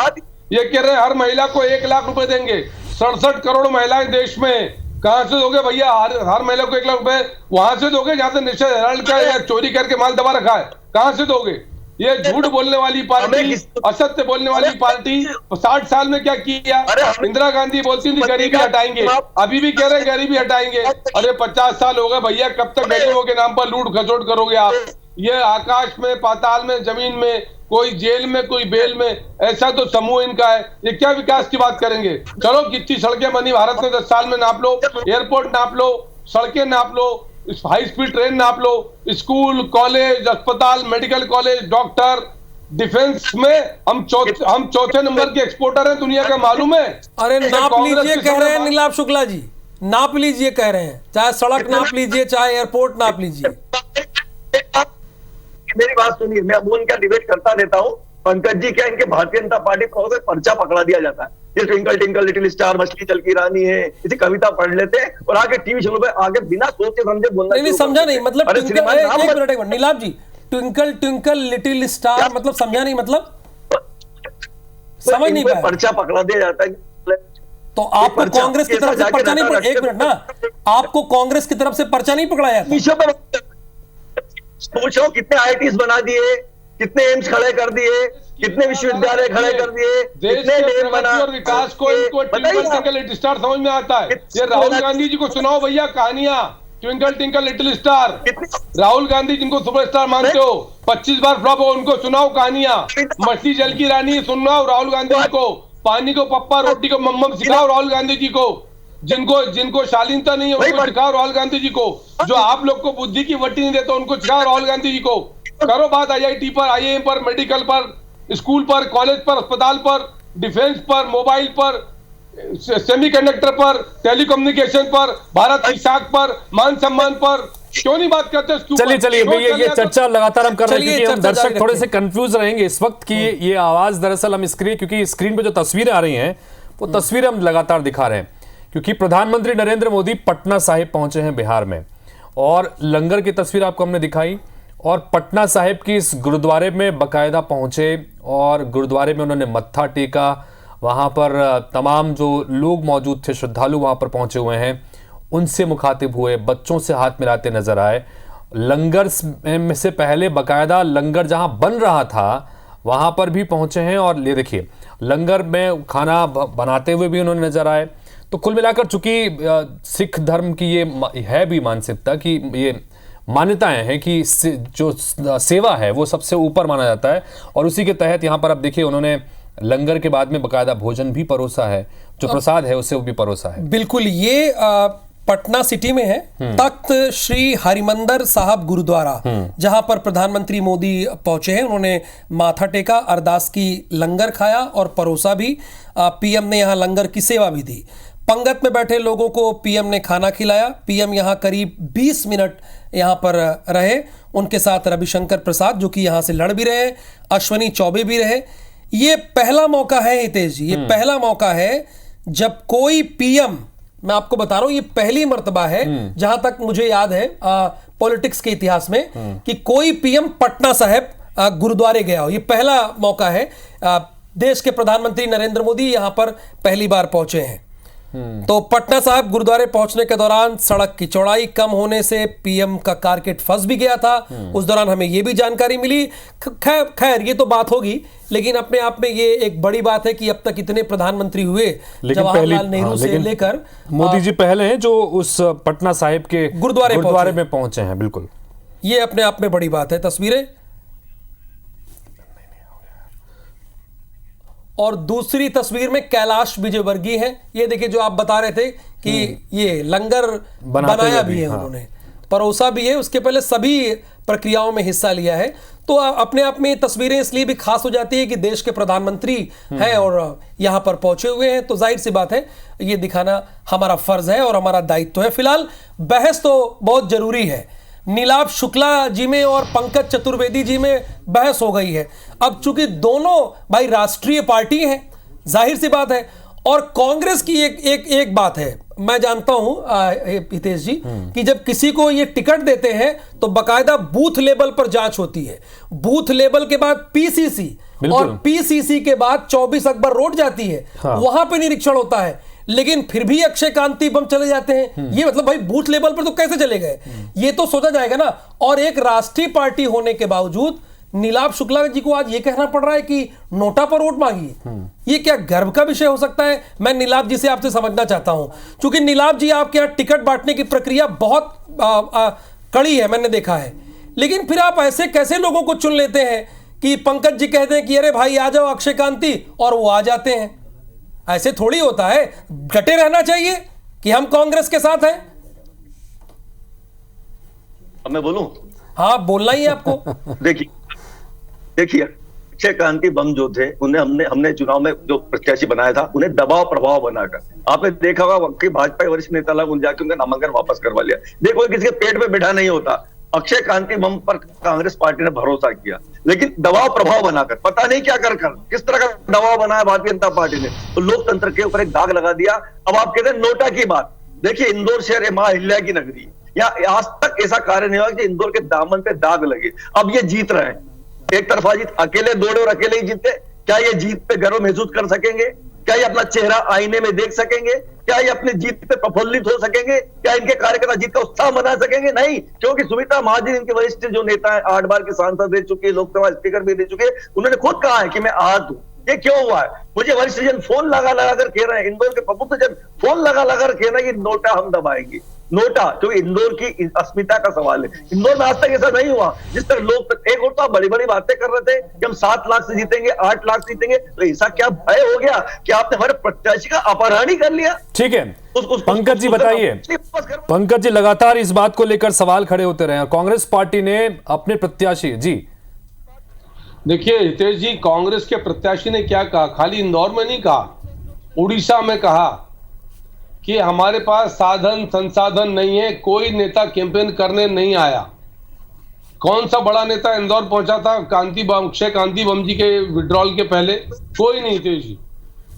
ये कह रहे हैं हर महिला को 1 लाख रुपए देंगे, 67 करोड़ महिलाएं देश में, कहां से दोगे भैया? हर महिला को 1 लाख रुपए वहां से दोगे जहां से निश्चय हराल का या चोरी करके माल दबा रखा है, कहां से दोगे? ये झूठ बोलने वाली पार्टी, असत्य बोलने वाली पार्टी 60 साल में क्या किया? इंदिरा गांधी बोलती थी गरीबी हटाएंगे, अभी भी कह रहे हैं गरीबी हटाएंगे। अरे 50 साल हो गए भैया, कब तक गरीबों के नाम पर लूट खसोट करोगे आप? ये आकाश में, पाताल में, जमीन में, कोई जेल में, कोई बेल में, ऐसा तो समूह इनका है। ये क्या विकास की बात करेंगे? चलो कितनी सड़कें बनी भारत में 10 साल में नाप लो, एयरपोर्ट नाप लो, सड़कें नाप लो, हाई स्पीड ट्रेन नाप लो, स्कूल, कॉलेज, अस्पताल, मेडिकल कॉलेज, डॉक्टर, डिफेंस में हम चौथे नंबर के एक्सपोर्टर हैं दुनिया का, मालूम है? अरे नाप लीजिए कह रहे हैं नीलाभ शुक्ला जी, नाप लीजिए कह रहे हैं, चाहे सड़क नाप लीजिए, चाहे एयरपोर्ट नाप लीजिए। मेरी बात सुनिए, मैं अब उनका डिबेट करता रहता हूँ। पंकज जी क्या इनके भारतीय जनता पार्टी को पर्चा पकड़ा दिया जाता है, ये ट्विंकल ट्विंकल लिटिल स्टार, मछली जल की रानी है, इसी कविता पढ़ लेते हैं और आगे टीवी चैनल पे आगे बिना सोचे समझे बोलना। नहीं समझा नहीं, मतलब एक मिनट नीलाभ जी, ट्विंकल ट्विंकल लिटिल स्टार मतलब समझा नहीं, मतलब समझ नहीं पाया। पर्चा पकड़ा दिया जाता है, तो आपको कांग्रेस की तरफ से पर्चा नहीं, एक मिनट ना, आपको कांग्रेस की तरफ से पर्चा नहीं पकड़ाया था? पूछो कितने IITs बना दिए, कितने एम्स खड़े कर दिए, कितने विश्वविद्यालय खड़े कर दिए, कितने लेन बना और विकास को इनको ट्विंकल ट्विंकल लिटिल स्टार समझ में आता है। ये राहुल गांधी जी को सुनाओ भैया कहानियां, twinkle twinkle little star, Rahul Gandhi जिनको सुपरस्टार मानते हो, 25 बार फ्लॉप हो, उनको सुनाओ कहानियां। मछली जल की रानी सुनाओ राहुल गांधी जी को, पानी को पप्पा रोटी को मम्मम सिखाओ राहुल गांधी जी को, जिनको शालीनता नहीं है उनको सिखाओ राहुल गांधी जी को, जो आप लोग को बुद्धि की वटी नहीं देते उनको सिखाओ राहुल गांधी जी को। करो बात IIT पर, IIM पर, मेडिकल पर, स्कूल पर, कॉलेज पर, अस्पताल पर, डिफेंस पर, मोबाइल पर, सेमीकंडक्टर पर, टेलीकम्युनिकेशन पर, भारत की साख पर, मान सम्मान पर, क्यों नहीं बात करते उसके ऊपर? चलिए भैया, ये चर्चा लगातार हम कर रहे हैं चलिए, क्योंकि हम चर्चा दर्शक जारी थोड़े रखें। से कंफ्यूज रहेंगे इस वक्त कि ये आवाज दरअसल हम क्योंकि स्क्रीन पे जो तस्वीरें आ रही हैं वो तस्वीरें हम लगातार दिखा रहे हैं, क्योंकि प्रधानमंत्री नरेंद्र मोदी पटना साहिब पहुंचे हैं बिहार में, और लंगर की तस्वीर आपको हमने दिखाई, और पटना साहिब की इस गुरुद्वारे में बाकायदा पहुंचे और गुरुद्वारे में उन्होंने मत्था टेका। वहां पर तमाम जो लोग मौजूद थे, श्रद्धालु वहां पर पहुंचे हुए हैं, उनसे मुखातिब हुए, बच्चों से हाथ मिलाते नजर आए। लंगर में से पहले बाकायदा लंगर जहां बन रहा था वहां पर भी पहुंचे हैं, और ये देखिए लंगर में खाना बनाते हुए भी उन्होंने नजर आए। तो कुल मिलाकर चूंकि सिख धर्म की ये है भी मानसिकता कि ये मान्यताएं हैं कि जो सेवा है वो सबसे ऊपर माना जाता है, और उसी के तहत यहाँ पर आप देखिए उन्होंने लंगर के बाद में बाकायदा भोजन भी परोसा है, जो प्रसाद है उसे वो भी परोसा है। बिल्कुल, ये पटना सिटी में है तख्त श्री हरिमंदर साहब गुरुद्वारा, जहां पर प्रधानमंत्री मोदी पहुंचे हैं। उन्होंने माथा टेका, अरदास की, लंगर खाया और परोसा भी। पीएम ने यहां लंगर की सेवा भी दी। पंगत में बैठे लोगों को पीएम ने खाना खिलाया। पीएम यहां करीब 20 मिनट यहां पर रहे। उनके साथ रविशंकर प्रसाद, जो कि यहां से लड़ भी रहे, अश्वनी चौबे भी रहे। ये पहला मौका है हितेश जी, ये पहला मौका है जब कोई पीएम, मैं आपको बता रहा हूं, ये पहली मर्तबा है जहां तक मुझे याद है पॉलिटिक्स के इतिहास में कि कोई पीएम पटना साहिब गुरुद्वारे गया हो। ये पहला मौका है। देश के प्रधानमंत्री नरेंद्र मोदी यहां पर पहली बार पहुंचे हैं। तो पटना साहिब गुरुद्वारे पहुंचने के दौरान सड़क की चौड़ाई कम होने से पीएम का कारकेट फंस भी गया था। उस दौरान हमें यह भी जानकारी मिली। खैर ये तो बात होगी, लेकिन अपने आप में ये एक बड़ी बात है कि अब तक इतने प्रधानमंत्री हुए जवाहरलाल नेहरू से लेकर मोदी जी पहले हैं जो उस पटना साहिब के गुरुद्वारे में पहुंचे हैं। बिल्कुल, ये अपने आप में बड़ी बात है। तस्वीरें, और दूसरी तस्वीर में कैलाश विजयवर्गीय है। ये देखिए, जो आप बता रहे थे कि ये लंगर बनाया भी है, उन्होंने परोसा भी है, उसके पहले सभी प्रक्रियाओं में हिस्सा लिया है। तो अपने आप में तस्वीरें इसलिए भी खास हो जाती है कि देश के प्रधानमंत्री हैं और यहां पर पहुंचे हुए हैं, तो जाहिर सी बात है ये दिखाना हमारा फर्ज है और हमारा दायित्व है। फिलहाल बहस तो बहुत जरूरी है। नीलाभ शुक्ला जी में और पंकज चतुर्वेदी जी में बहस हो गई है। अब चूंकि दोनों भाई राष्ट्रीय पार्टी हैं, जाहिर सी बात है, और कांग्रेस की एक बात है, मैं जानता हूं हितेश जी, कि जब किसी को ये टिकट देते हैं तो बकायदा बूथ लेवल पर जांच होती है। बूथ लेवल के बाद पीसीसी, और पीसीसी के बाद 24 अकबर रोड जाती है, वहां पे निरीक्षण होता है। लेकिन फिर भी अक्षय कांति बम चले जाते हैं। ये मतलब भाई बूथ लेवल पर तो कैसे चले गए, ये तो सोचा जाएगा ना। और एक राष्ट्रीय पार्टी होने के बावजूद नीलाभ शुक्ला जी को आज ये कहना पड़ रहा है कि नोटा पर वोट मांगी। ये क्या गर्व का विषय हो सकता है? मैं नीलाभ जी से आपसे समझना चाहता हूं, क्योंकि नीलाभ जी आपके यहां टिकट बांटने की प्रक्रिया बहुत कड़ी है, मैंने देखा है। लेकिन फिर आप ऐसे कैसे लोगों को चुन लेते हैं कि पंकज जी कहते हैं कि अरे भाई आ जाओ अक्षय कांति, और वो आ जाते हैं? ऐसे थोड़ी होता है। डटे रहना चाहिए कि हम कांग्रेस के साथ हैं। अब मैं बोलूं? हाँ, बोलना ही है आपको। देखिए अक्षय कांति बम जो थे, उन्हें हमने चुनाव में जो प्रत्याशी बनाया था, उन्हें दबाव प्रभाव बनाकर, आपने देखा होगा कि भाजपा के वरिष्ठ नेता लोग जाके उनका नामांकन वापस करवा लिया। देखो, किसी के पेट में बैठा नहीं होता। अक्षय कांति बम पर कांग्रेस पार्टी ने भरोसा किया, लेकिन दबाव प्रभाव बनाकर, पता नहीं क्या कर किस तरह का दबाव बनाया भारतीय जनता पार्टी ने, तो लोकतंत्र के ऊपर एक दाग लगा दिया। अब आप कहते हैं नोटा की बात। देखिए, इंदौर शहर है मां अहिल्या की नगरी, या आज तक ऐसा कार्य नहीं हुआ कि इंदौर के दामन पे दाग लगे। अब ये जीत रहे हैं, एक तरफा जीत, अकेले दौड़े और अकेले ही जीते। क्या ये जीत पे गर्व महसूस कर सकेंगे? क्या ये अपना चेहरा आईने में देख सकेंगे? क्या ये अपनी जीत पे प्रफुल्लित हो सकेंगे? क्या इनके कार्यकर्ता जीत का उत्साह मना सकेंगे? नहीं, क्योंकि सुमित्रा महाजन इनके वरिष्ठ जो नेता है, 8 बार के सांसद रह चुके, लोकसभा स्पीकर भी रह चुके, उन्होंने खुद कहा है कि मैं आहत हूं। ये क्यों हुआ है? मुझे वरिष्ठ जन फोन लगा कर कह रहे हैं, इंदौर के प्रबुद्ध जन फोन लगा कर कह रहे हैं कि नोटा हम दबाएंगे। नोटा, क्योंकि इंदौर की अस्मिता का सवाल है। इंदौर में आज तक ऐसा नहीं हुआ। जिस तरह लोग एक और तो बड़ी बड़ी बातें कर रहे थे कि हम 7 लाख से जीतेंगे, 8 लाख से जीतेंगे, तो ऐसा क्या भय हो गया कि आपने हमारे प्रत्याशी का अपहरण ही कर लिया? ठीक है, पंकज जी बताइए। पंकज जी, लगातार इस बात को लेकर सवाल खड़े होते रहे, कांग्रेस पार्टी ने अपने प्रत्याशी जी। देखिए हितेश जी, कांग्रेस के प्रत्याशी ने क्या कहा, खाली इंदौर में नहीं कहा, उड़ीसा में कहा, कि हमारे पास साधन संसाधन नहीं है, कोई नेता कैंपेन करने नहीं आया। कौन सा बड़ा नेता इंदौर पहुंचा था अक्षय कांति बम जी के विड्रॉल के पहले? कोई नहीं थे जी।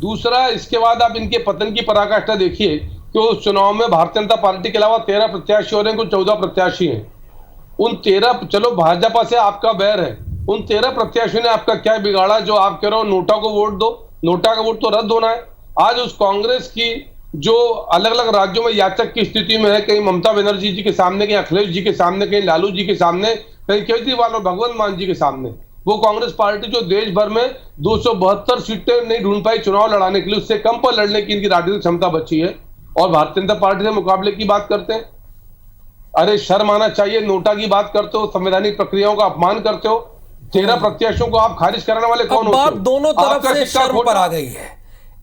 दूसरा, इसके बाद आप इनके पतन की पराकाष्ठा देखिए कि उस चुनाव में भारतीय जनता पार्टी के अलावा 13 प्रत्याशी हो रहे हैं, कुछ 14 प्रत्याशी हैं। उन 13, चलो भाजपा से आपका बैर है, उन 13 प्रत्याशियों ने आपका क्या बिगाड़ा जो आप कह रहे हो नोटा को वोट दो? नोटा का वोट तो रद्द होना है। आज उस कांग्रेस की जो अलग अलग राज्यों में याचक की स्थिति में है, कहीं ममता बनर्जी जी के सामने, कहीं अखिलेश जी के सामने, कहीं लालू जी के सामने, कहीं केजरीवाल और भगवंत मान जी के सामने, वो कांग्रेस पार्टी जो देश भर में 272 सीटें नहीं ढूंढ पाई चुनाव लड़ाने के लिए, उससे कम पर लड़ने की इनकी राजनीतिक क्षमता बची है, और भारतीय जनता पार्टी से मुकाबले की बात करते हैं। अरे शर्म आना चाहिए। नोटा की बात करते हो, संवैधानिक प्रक्रियाओं का अपमान करते हो, 13 प्रत्याशियों को आप खारिज करने वाले कौन होते हो? बात दोनों तरफ से शर्म पर आ गई है।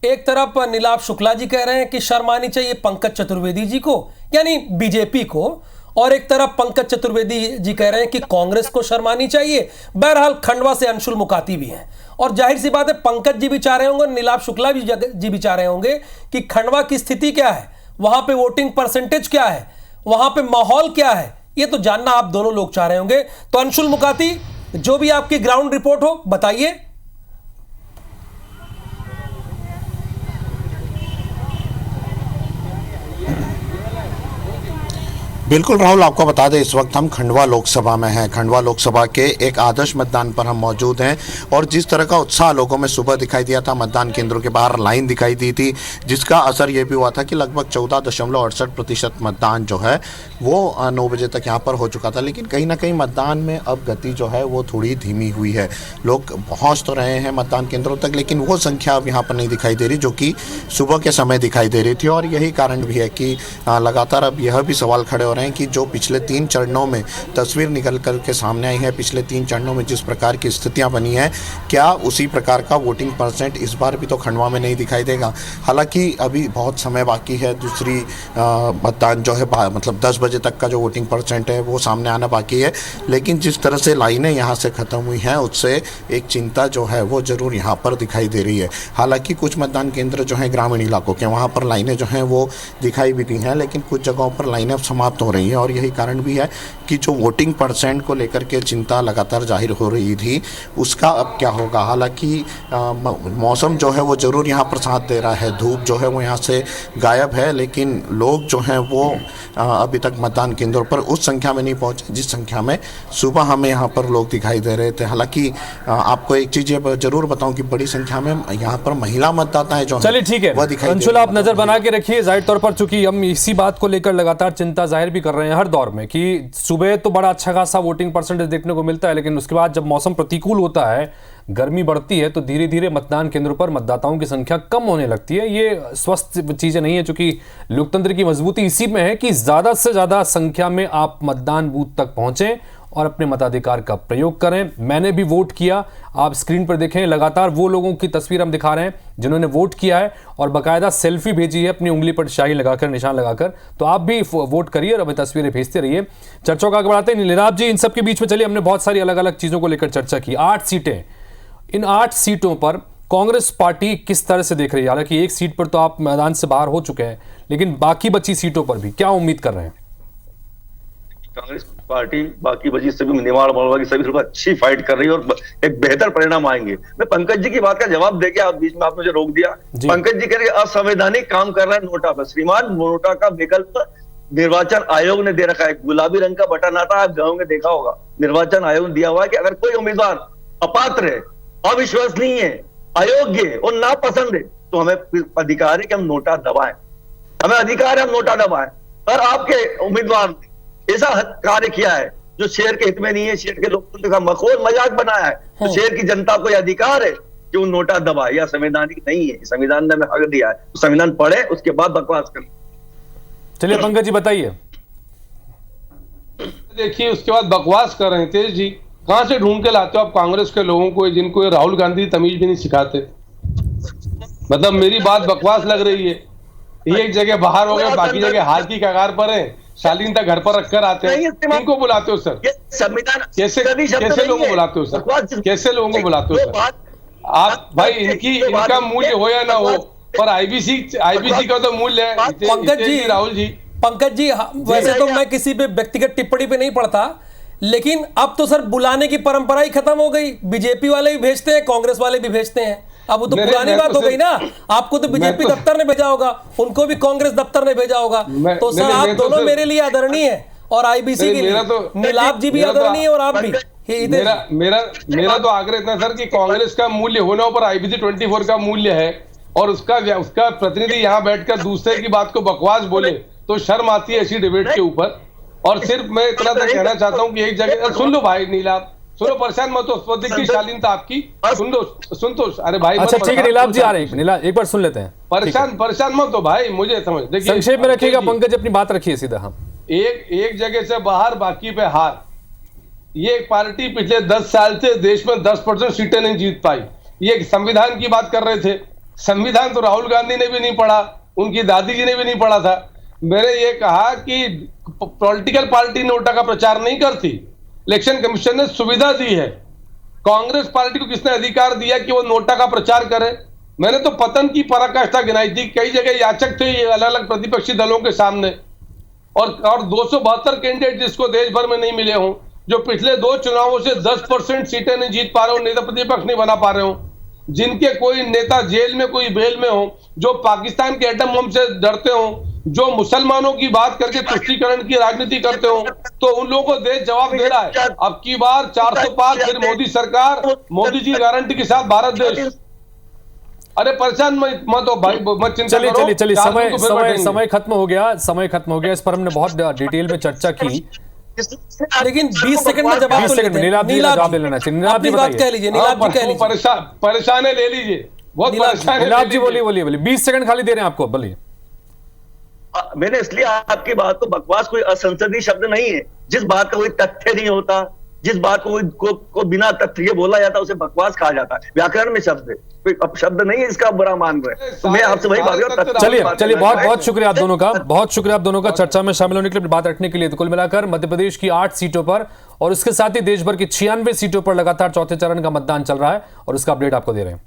एक तरफ नीलाभ शुक्ला जी कह रहे हैं कि शर्म आनी चाहिए पंकज चतुर्वेदी जी को, यानी बीजेपी को, और एक तरफ पंकज चतुर्वेदी जी कह रहे हैं कि कांग्रेस को शर्म आनी चाहिए। बहरहाल खंडवा से अंशुल मुकाती भी हैं, और जाहिर सी बात है पंकज जी भी चाह रहे होंगे, नीलाभ शुक्ला जी भी चाह रहे होंगे कि खंडवा की स्थिति क्या है, वहां पे वोटिंग परसेंटेज क्या है, वहां पे माहौल क्या है, ये तो जानना आप दोनों लोग चाह रहे होंगे। तो अंशुल मुकाती, जो भी आपकी ग्राउंड रिपोर्ट हो बताइए। बिल्कुल राहुल, आपको बता दें इस वक्त हम खंडवा लोकसभा में हैं। खंडवा लोकसभा के एक आदर्श मतदान पर हम मौजूद हैं, और जिस तरह का उत्साह लोगों में सुबह दिखाई दिया था, मतदान केंद्रों के बाहर लाइन दिखाई दी थी, जिसका असर ये भी हुआ था कि लगभग 14.68% मतदान जो है वो 9 बजे तक यहाँ पर हो चुका था। लेकिन कहीं ना कहीं मतदान में अब गति जो है वो थोड़ी धीमी हुई है। लोग पहुँच तो रहे हैं मतदान केंद्रों तक, लेकिन वो संख्या अब यहाँ पर नहीं दिखाई दे रही जो कि सुबह के समय दिखाई दे रही थी। और यही कारण भी है कि लगातार अब यह भी सवाल खड़े हो रहे हैं कि जो पिछले 3 चरणों में तस्वीर निकल कर के सामने आई है, पिछले 3 चरणों में जिस प्रकार की स्थितियां बनी हैं, क्या उसी प्रकार का वोटिंग परसेंट इस बार भी तो खंडवा में नहीं दिखाई देगा? हालांकि अभी बहुत समय बाकी है। दूसरी मतदान जो है मतलब 10 बजे तक का जो वोटिंग परसेंट है वो सामने आना बाकी है। लेकिन जिस तरह से लाइनें यहाँ से ख़त्म हुई हैं, उससे एक चिंता जो है वो ज़रूर यहाँ पर दिखाई दे रही है। हालांकि कुछ मतदान केंद्र जो हैं ग्रामीण इलाकों के, वहाँ पर लाइनें जो हैं वो दिखाई भी दी हैं, लेकिन कुछ जगहों पर लाइनें अब समाप्त हो रही हैं। और यही कारण भी है कि जो वोटिंग परसेंट को लेकर के चिंता लगातार जाहिर हो रही थी, उसका अब क्या होगा। हालांकि मौसम जो है वो ज़रूर यहाँ पर साथ दे रहा है, धूप जो है वो यहाँ से गायब है, लेकिन लोग जो हैं वो अभी तक मतदान केंद्रों पर उस संख्या में नहीं पहुँचे जिस संख्या में सुबह हमें यहाँ पर लोग दिखाई दे रहे थे। हालांकि आपको एक चीज़ ये जरूर बताऊँ कि बड़ी संख्या में यहाँ पर महिला मतदाताएं जो, चलिए ठीक है अंशुल, आप नजर बना के रखिए। जाहिर तौर पर चूंकि हम इसी बात को लेकर लगातार चिंता जाहिर भी कर रहे हैं हर दौर में कि सुबह तो बड़ा अच्छा खासा वोटिंग परसेंटेज देखने को मिलता है, लेकिन उसके बाद जब मौसम प्रतिकूल होता है, गर्मी बढ़ती है, तो धीरे धीरे मतदान केंद्रों पर मतदाताओं की संख्या कम होने लगती है। ये स्वस्थ चीजें नहीं है, चूंकि लोकतंत्र की मजबूती इसी में है कि ज्यादा से ज्यादा संख्या में आप मतदान बूथ तक पहुंचें और अपने मताधिकार का प्रयोग करें। मैंने भी वोट किया, आप स्क्रीन पर देखें, लगातार वो लोगों की तस्वीर हम दिखा रहे हैं जिन्होंने वोट किया है और बाकायदा सेल्फी भेजी है अपनी उंगली पर शाही लगाकर, निशान लगाकर। तो आप भी वोट करिए और हमें तस्वीरें भेजते रहिए। चर्चा को आगे बढ़ाते हैं। नीलाभ जी, इन सब के बीच में चलिए, हमने बहुत सारी अलग अलग चीजों को लेकर चर्चा की। 8 सीटें, इन 8 सीटों पर कांग्रेस पार्टी किस तरह से देख रही है? हालांकि एक सीट पर तो आप मैदान से बाहर हो चुके हैं, लेकिन बाकी बची सीटों पर भी क्या उम्मीद कर रहे हैं? कांग्रेस पार्टी बाकी बची सभी निमाड़ मोड़वा की सभी अच्छी फाइट कर रही है और एक बेहतर परिणाम आएंगे। मैं पंकज जी की बात का जवाब देके आप बीच में आपने जो रोक दिया, पंकज जी कह रहे असंवैधानिक काम कर रहा है नोटा पर। श्रीमान, नोटा का विकल्प निर्वाचन आयोग ने दे रखा है। गुलाबी रंग का बटन आता है, आप गाँव में देखा होगा, निर्वाचन आयोग ने दिया हुआ है कि अगर कोई उम्मीदवार अपात्र है, अविश्वसनीय है, अयोग्य और नापसंद है, तो हमें अधिकार है कि हम नोटा दबाएं, हमें अधिकार है हम नोटा दबाएं। और आपके उम्मीदवार ऐसा कार्य किया है जो शहर के हित में नहीं है, शहर के लोकतंत्र का मखौल मजाक बनाया है, तो शहर की जनता को यह अधिकार है कि वो नोटा दबाए। यह संवैधानिक नहीं है, संविधान ने हमें हक दिया है, तो संविधान पढ़े उसके बाद बकवास करें। चलिए पंकज जी बताइए। देखिए, उसके बाद बकवास कर रहे हैं। तेज जी, कहां से ढूंढ के लाते हो आप कांग्रेस के लोगों को जिनको राहुल गांधी तमीज भी नहीं सिखाते? मतलब मेरी बात बकवास लग रही है। एक जगह बाहर हो गए, बाकी जगह हाल की कगार पर है, शालीन तक घर पर रखकर आते हैं। इनको बुलाते हो सर? संविधान कैसे लोगों को बुलाते हो सर? कैसे लोगों को बुलाते हो सर? आप भाई, इनका मूल्य हो या ना हो, पर आईबीसी का तो मूल्य है पंकज जी, राहुल जी, पंकज जी, वैसे तो मैं किसी पे व्यक्तिगत टिप्पणी पे नहीं पड़ता, लेकिन अब तो सर बुलाने की परंपरा ही खत्म हो गई। बीजेपी वाले भी भेजते हैं, कांग्रेस वाले भी भेजते हैं। अब वो तो पुरानी बात हो गई ना। आपको तो बीजेपी दफ्तर ने भेजा होगा, उनको भी कांग्रेस दफ्तर ने भेजा होगा। तो सर आप दोनों मेरे लिए आदरणीय है और आईबीसी के लिए नीलाभ जी भी आदरणीय है और आप भी। मेरा तो आग्रह इतना सर कि कांग्रेस का मूल्य होने पर आईबीसी 24 का मूल्य है और उसका प्रतिनिधि यहाँ बैठकर दूसरे की बात को बकवास बोले तो शर्म आती है ऐसी डिबेट के ऊपर। और सिर्फ मैं इतना तक कहना चाहता हूँ कि एक जगह सुन लो भाई नीलाभ, सुनो, परेशान मत हो, की शालीनता आपकी सुन तो अरे भाई। अच्छा ठीक है नीलाभ जी आ रहे हैं, नीलाभ एक बार सुन लेते हैं। परेशान मत हो भाई, मुझे समझ, देखिए संक्षेप में रखिएगा पंकज, अपनी बात रखिए सीधा। हम एक जगह से बाहर, बाकी पे हार। ये पार्टी पिछले 10 साल से देश में 10% सीटें नहीं जीत पाई। ये संविधान की बात कर रहे थे, संविधान तो राहुल गांधी ने भी नहीं पढ़ा, उनकी दादी जी ने भी नहीं पढ़ा था। मैंने ये कहा कि पॉलिटिकल पार्टी नोटा का प्रचार नहीं करती, इलेक्शन कमीशन ने सुविधा दी है। कांग्रेस पार्टी को किसने अधिकार दिया कि वो नोटा का प्रचार करे? मैंने तो पतन की पराकाष्ठा गिनाई थी, कई जगह याचक थे ये अलग अलग प्रतिपक्षी दलों के सामने, और 272 कैंडिडेट जिसको देश भर में नहीं मिले हों, जो पिछले 2 चुनावों से 10% सीटें नहीं जीत पा रहे हो, नेता प्रतिपक्ष नहीं बना पा रहे हो, जिनके कोई नेता जेल में कोई बेल में हो, जो पाकिस्तान के एटम बम से डरते हो, जो मुसलमानों की बात करके तुष्टीकरण की राजनीति करते हो, तो उन लोगों को देश जवाब दे रहा है। अब की बार 405 फिर मोदी सरकार, मोदी जी गारंटी के साथ भारत देश। अरे परेशान मत हो भाई, मत चिंता करो। चलिए समय खत्म हो गया। इस पर हमने बहुत डिटेल में चर्चा की, लेकिन 20 सेकंड में जवाब तो लेते हैं। नीलाभ जी जवाब ले लेना चाहिए। नीलाभ जी बात कह लीजिए, नीलाभ जी कह लीजिए, परेशान है, ले लीजिए, बहुत परेशान है। नीलाभ जी बोलिए 20 सेकंड खाली दे रहे हैं आपको, बोलिए। मैंने इसलिए आपकी बात को बकवास कोई असंसदीय शब्द नहीं है। जिस बात का कोई तथ्य नहीं होता, जिस बात को बिना तथ्य के बोला जाता है उसे बकवास कहा जाता है। व्याकरण में शब्द है, कोई शब्द नहीं है इसका बुरा मान रहे। तो मैं आपसे वही बात। चलिए बहुत शुक्रिया आप दोनों का, बहुत शुक्रिया आप दोनों का चर्चा में शामिल होने के लिए, बात रखने के लिए। तो कुल मिलाकर मध्य प्रदेश की 8 सीटों पर और उसके साथ ही देश भर की 96 सीटों पर लगातार चौथे चरण का मतदान चल रहा है और उसका अपडेट आपको दे रहे हैं।